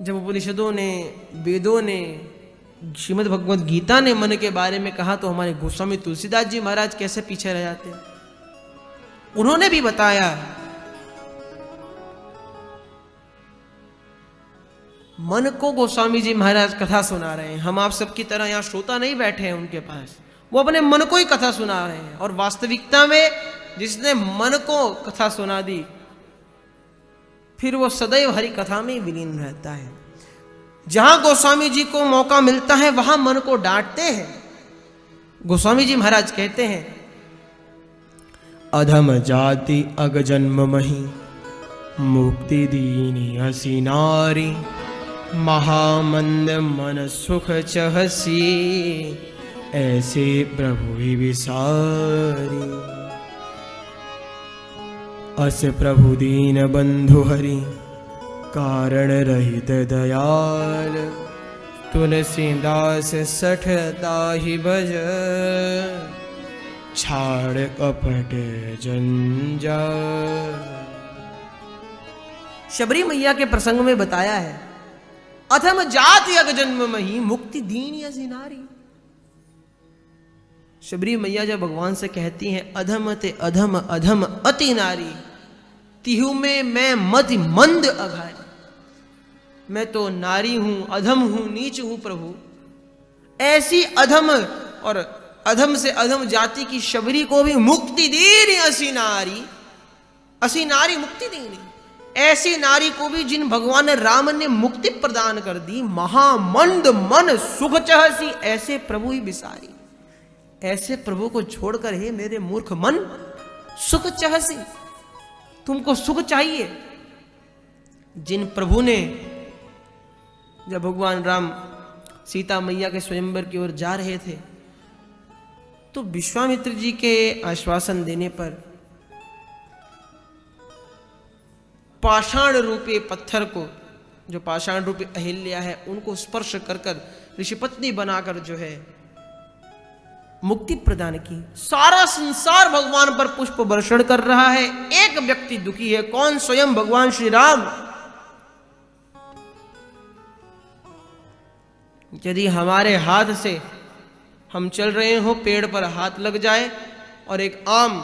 जब उपनिषदों ने, वेदों ने, श्रीमद् भगवद गीता ने मन के बारे में कहा तो हमारे गोस्वामी तुलसीदास जी महाराज कैसे पीछे रह जाते हैं। उन्होंने भी बताया, मन को गोस्वामी जी महाराज कथा सुना रहे हैं। हम आप सबकी तरह यहां श्रोता नहीं बैठे हैं उनके पास, वो अपने मन को ही कथा सुना रहे हैं। और वास्तविकता में जिसने मन को कथा सुना दी, फिर वो सदैव हरि कथा में विलीन रहता है। जहां गोस्वामी जी को मौका मिलता है वहां मन को डांटते हैं। गोस्वामी जी महाराज कहते हैं, अधम जाति अग जन्म मही, मुक्ति दीनी हसी नारी, महामंद मन सुख चहसी, ऐसे प्रभु ही विसारी। अस प्रभु दीन बंधु हरि, कारण रहित दयाल, तुलसीदास सठ ताहि भज, छाड़ कपट जंजाल। शबरी मैया के प्रसंग में बताया है, अधम जाति अग जन्म मही, मुक्ति दीन असी नारी। शबरी मैया जब भगवान से कहती हैं, अधम ते अधम अधम अति नारी, तिहु में मैं मति मंद अघारी। मैं तो नारी हूं, अधम हूं, नीच हूं प्रभु। ऐसी अधम और अधम से अधम जाति की शबरी को भी मुक्ति दीनी असी नारी, असी नारी मुक्ति दीनी, ऐसी नारी को भी जिन भगवान राम ने मुक्ति प्रदान कर दी। महामंद मन सुख चहसी, ऐसे प्रभु ही बिसारी। ऐसे प्रभु को छोड़कर, हे मेरे मूर्ख मन, सुख चहसी, तुमको सुख चाहिए। जिन प्रभु ने, जब भगवान राम सीता मैया के स्वयंवर की ओर जा रहे थे तो विश्वामित्र जी के आश्वासन देने पर पाषाण रूपी पत्थर को, जो पाषाण रूपी अहिल्या है, उनको स्पर्श कर कर ऋषिपत्नी बनाकर जो है मुक्ति प्रदान की। सारा संसार भगवान पर पुष्प वर्षण कर रहा है, एक व्यक्ति दुखी है। कौन? स्वयं भगवान श्री राम। यदि हमारे हाथ से हम चल रहे हो, पेड़ पर हाथ लग जाए और एक आम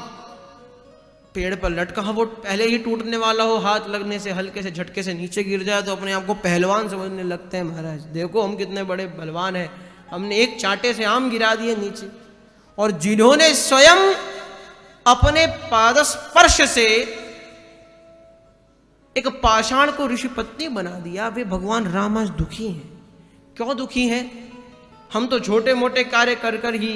पेड़ पर लटका हो, वो पहले ही टूटने वाला हो, हाथ लगने से हल्के से झटके से नीचे गिर जाए तो अपने आप को पहलवान समझने लगते हैं। महाराज देखो हम कितने बड़े बलवान हैं, हमने एक चांटे से आम गिरा दिए नीचे। और जिन्होंने स्वयं अपने पादस्पर्श से एक पाषाण को ऋषिपत्नी बना दिया, वे भगवान राम आज दुखी हैं। क्यों दुखी हैं? हम तो छोटे मोटे कार्य कर कर ही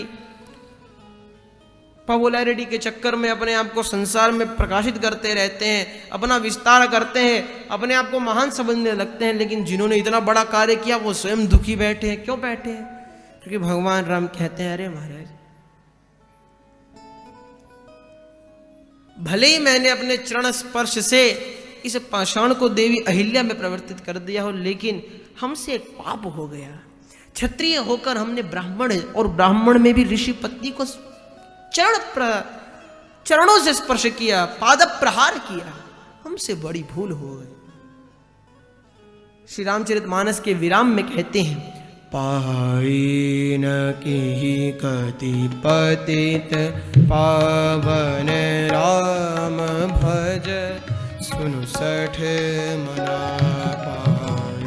पॉपुलैरिटी के चक्कर में अपने आप को संसार में प्रकाशित करते रहते हैं, अपना विस्तार करते हैं, अपने आप को महान समझने लगते हैं। लेकिन जिन्होंने इतना बड़ा कार्य किया वो स्वयं दुखी बैठे हैं। क्यों बैठे हैं? क्योंकि भगवान राम कहते हैं, अरे महाराज, भले ही मैंने अपने चरण स्पर्श से इस पाषाण को देवी अहिल्या में परिवर्तित कर दिया हो, लेकिन हमसे एक पाप हो गया। क्षत्रिय होकर हमने ब्राह्मण, और ब्राह्मण में भी ऋषि पत्नी को चरणों से स्पर्श किया, पाद प्रहार किया, हमसे बड़ी भूल हो गई। श्री रामचरितमानस के विराम में कहते हैं, पाई न की कति पतित पावन राम भज, सुनु सठ मना पाई।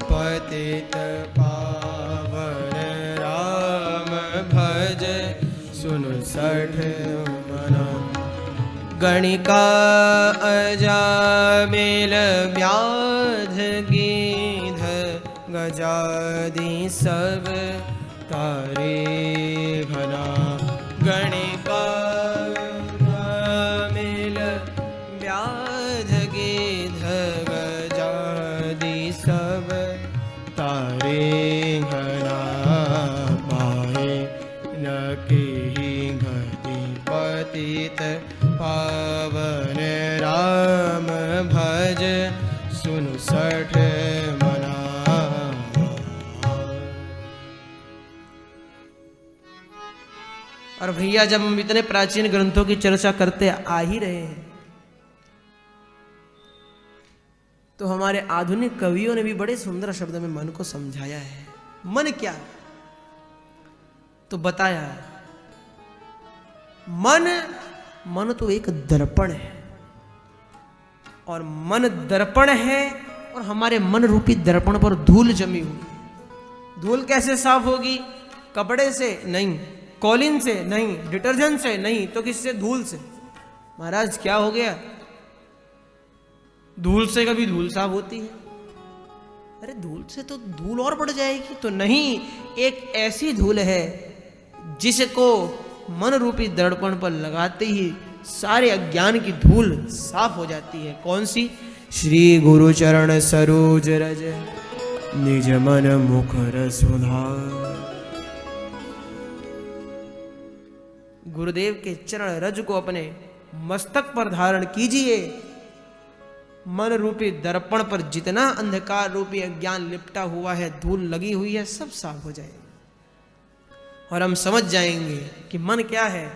पतित पावन राम भज, सुनु सठ मना। गणिका अजामिल व्याध गीध, गजादि सब तारे घना। गणिका अजामिल व्याध गीध, गजादि सब तारे घना। पाए न केहि गति पतित पावन राम भज, सुनु सठ मना। और भैया जब हम इतने प्राचीन ग्रंथों की चर्चा करते आ ही रहे हैं तो हमारे आधुनिक कवियों ने भी बड़े सुंदर शब्द में मन को समझाया है। मन क्या है तो बताया है, मन तो एक दर्पण है, और मन दर्पण है, और हमारे मन रूपी दर्पण पर धूल जमी हुई। धूल कैसे साफ होगी? कपड़े से नहीं, कॉलिन से नहीं, डिटर्जेंट से नहीं, तो किससे? धूल से। महाराज क्या हो गया? धूल से कभी धूल साफ होती है? अरे धूल से तो धूल और बढ़ जाएगी। तो नहीं, एक ऐसी धूल है जिसको मन रूपी दर्पण पर लगाते ही सारे अज्ञान की धूल साफ हो जाती है। कौन सी? श्री गुरु चरण सरोज रज निज मन मुखर सुधार। गुरुदेव के चरण रज को अपने मस्तक पर धारण कीजिए। मन रूपी दर्पण पर जितना अंधकार रूपी अज्ञान लिपटा हुआ है, धूल लगी हुई है, सब साफ हो जाएगा और हम समझ जाएंगे कि मन क्या है।